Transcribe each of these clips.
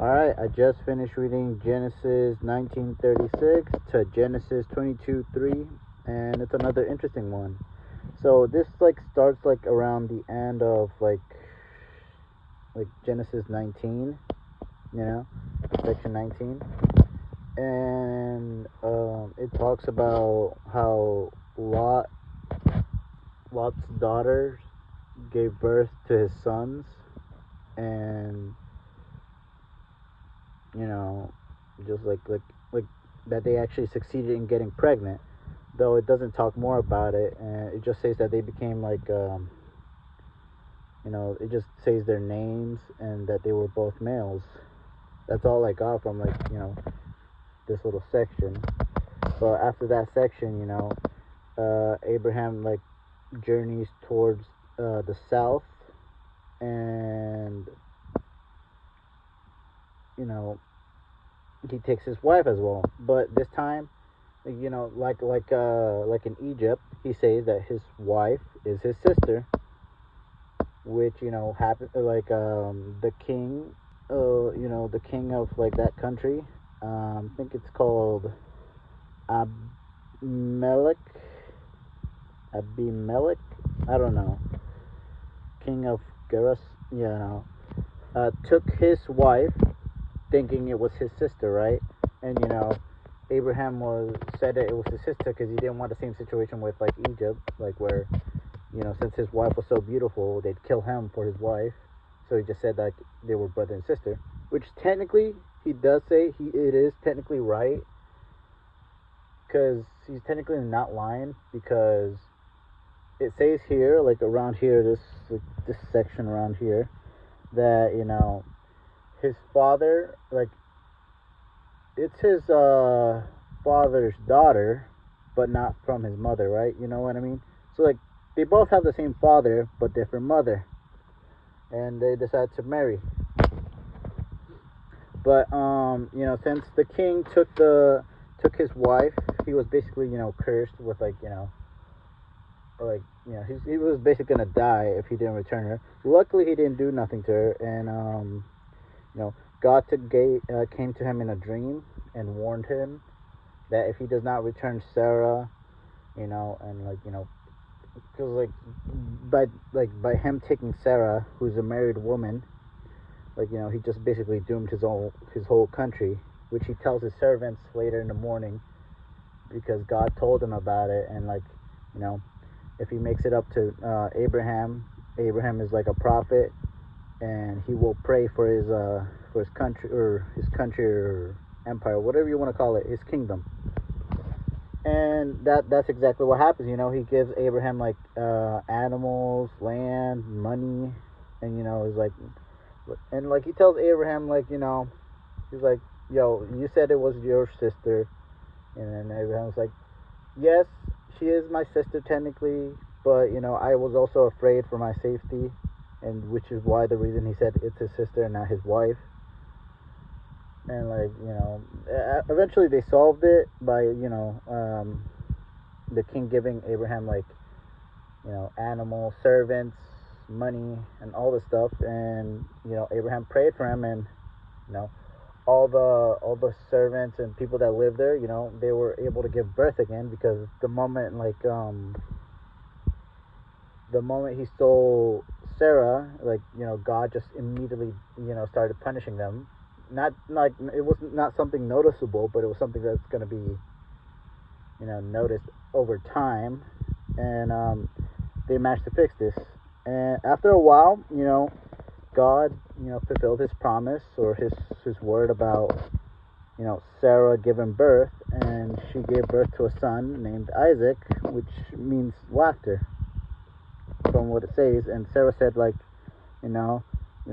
Alright, I just finished reading Genesis 1936 to Genesis 22:3, and it's another interesting one. So this starts around the end of Genesis 19, section 19, and it talks about how Lot's daughters gave birth to his sons, and just like that they actually succeeded in getting pregnant. Though it doesn't talk more about it, and it just says that they became it just says their names and that they were both males. That's all I got from this little section. But after that section, Abraham journeys towards the south, and he takes his wife as well. But this time, like in Egypt, he says that his wife is his sister, which happened the king, the king of that country. I think it's called Abimelech. Abimelech, I don't know. King of Geras, took his wife, thinking it was his sister, right? And Abraham said that it was his sister because he didn't want the same situation with Egypt, where since his wife was so beautiful, they'd kill him for his wife. So he just said that they were brother and sister, which technically he does say it is technically right, because he's technically not lying, because it says here, around here, this section around here, that his father, it's his father's daughter, but not from his mother, right? You know what I mean? So they both have the same father but different mother, and they decide to marry. But since the king took his wife, he was basically cursed with he was basically gonna die if he didn't return her. Luckily, he didn't do nothing to her, and God came to him in a dream and warned him that if he does not return Sarah, and because by him taking Sarah, who's a married woman, he just basically doomed his whole country, which he tells his servants later in the morning, because God told him about it, and if he makes it up to Abraham is like a prophet, and he will pray for his country, or empire, whatever you want to call it, his kingdom. And that's exactly what happens. He gives Abraham animals, land, money, and he tells Abraham he's like, yo, you said it was your sister, and then Abraham's like, yes, she is my sister technically, but I was also afraid for my safety, and which is why the reason he said it's his sister and not his wife. And eventually they solved it by the king giving Abraham animals, servants, money, and all this stuff, and Abraham prayed for him, and all the servants and people that lived there, they were able to give birth again, because the moment he stole Sarah, God just immediately started punishing them. Not it was not something noticeable, but it was something that's going to be noticed over time, and they managed to fix this. And after a while, God fulfilled his promise, or his word about Sarah giving birth, and she gave birth to a son named Isaac, which means laughter, from what it says. And Sarah said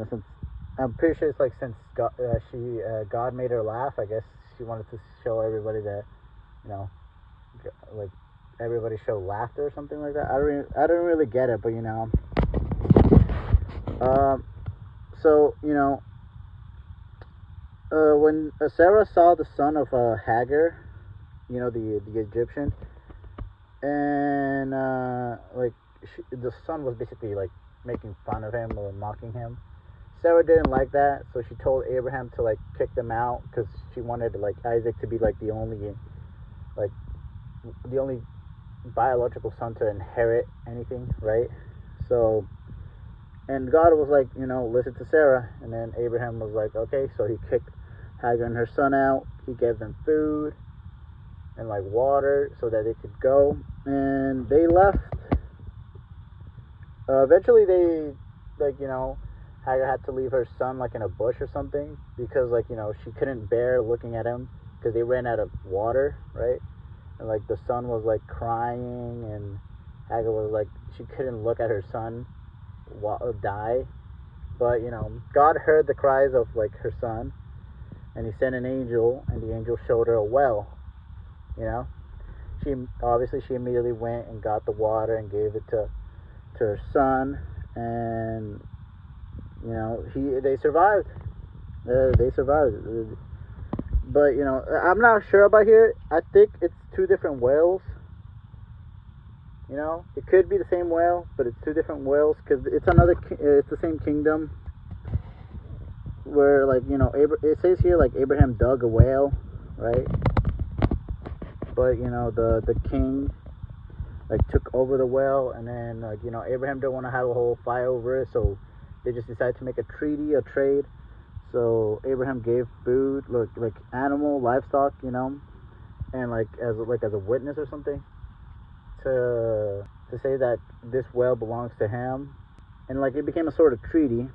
since I'm pretty sure it's since God made her laugh, I guess she wanted to show everybody that everybody show laughter or something like that. I don't really get it, but so when Sarah saw the son of Hagar, the Egyptian, and the son was basically making fun of him or mocking him. Sarah didn't like that, so she told Abraham to like kick them out because she wanted like Isaac to be like like the only biological son to inherit anything, right? So, and God was like, listen to Sarah, and then Abraham was like, okay, so he kicked Hagar and her son out. He gave them food and like water so that they could go, and they left. Eventually, they like Hagar had to leave her son like in a bush or something because like she couldn't bear looking at him because they ran out of water, right? And like the son was like crying, and Hagar was like she couldn't look at her son die. But God heard the cries of like her son, and He sent an angel, and the angel showed her a well. You know, she immediately went and got the water and gave it to her son, and they survived. They survived. But I'm not sure about here. I think it's two different whales. It could be the same whale, but it's two different whales because it's the same kingdom. Where like it says here like Abraham dug a whale, right? But the king like took over the whale, and then like Abraham didn't want to have a whole fight over it, so they just decided to make a trade. So Abraham gave food, like animal, livestock, and like as a witness or something to say that this whale belongs to him, and like it became a sort of treaty,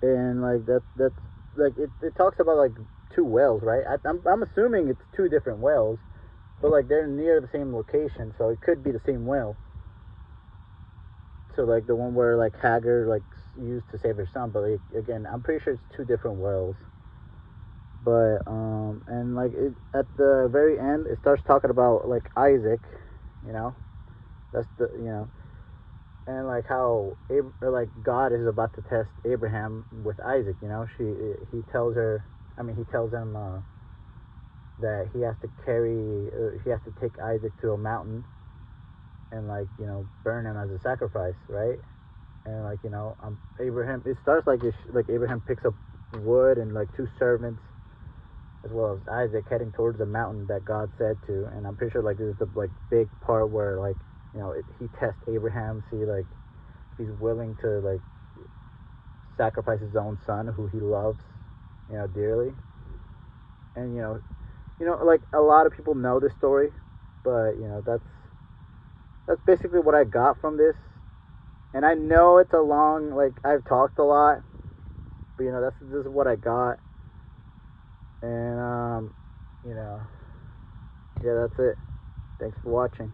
and like that's like it talks about like two whales, right? I'm assuming it's two different whales, but like they're near the same location, so it could be the same whale. So like the one where like Hagar like used to save her son, but like, again, I'm pretty sure it's two different whales. But and like at the very end, it starts talking about like Isaac, you know, that's the and like how like God is about to test Abraham with Isaac. He tells her, he tells him that he has to take Isaac to a mountain and like burn him as a sacrifice, right? And like Abraham, it starts like like Abraham picks up wood and like two servants as well as Isaac heading towards the mountain that God said to. And I'm pretty sure like this is the like big part where like he tests Abraham, see like if he's willing to like sacrifice his own son who he loves dearly. And like a lot of people know this story, but that's basically what I got from this. And I know it's a long, like I've talked a lot, but this is what I got. And yeah, that's it. Thanks for watching.